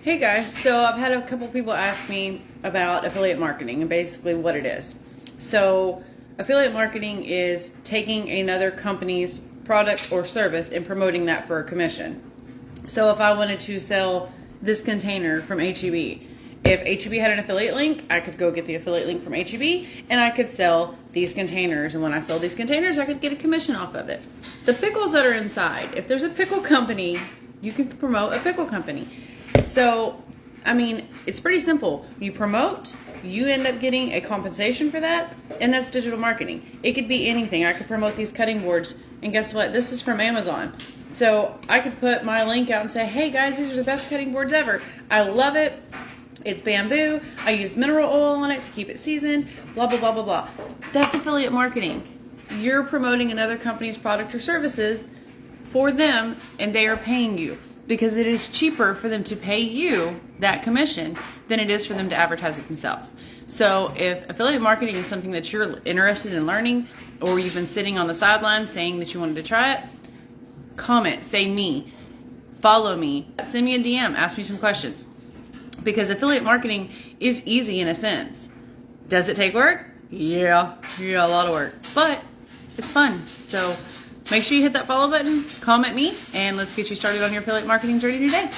Hey guys, so I've had a couple people ask me about affiliate marketing and basically what it is. So, affiliate marketing is taking another company's product or service and promoting that for a commission. So, if I wanted to sell this container from HEB, if HEB had an affiliate link, I could go get the affiliate link from HEB and I could sell these containers. And when I sell these containers, I could get a commission off of it. The pickles that are inside, if there's a pickle company, you can promote a pickle company. So, I mean, it's pretty simple. You promote, you end up getting a compensation for that, and that's digital marketing. It could be anything. I could promote these cutting boards, and guess what? This is from Amazon. So I could put my link out and say, hey guys, these are the best cutting boards ever. I love it. It's bamboo. I use mineral oil on it to keep it seasoned, blah, blah, blah, blah, blah. That's affiliate marketing. You're promoting another company's product or services for them, and they are paying you, because it is cheaper for them to pay you that commission than it is for them to advertise it themselves. So if affiliate marketing is something that you're interested in learning, or you've been sitting on the sidelines saying that you wanted to try it, comment, say me, follow me, send me a DM, ask me some questions. Because affiliate marketing is easy in a sense. Does it take work? Yeah, a lot of work, but it's fun. So make sure you hit that follow button, comment me, and let's get you started on your affiliate marketing journey today.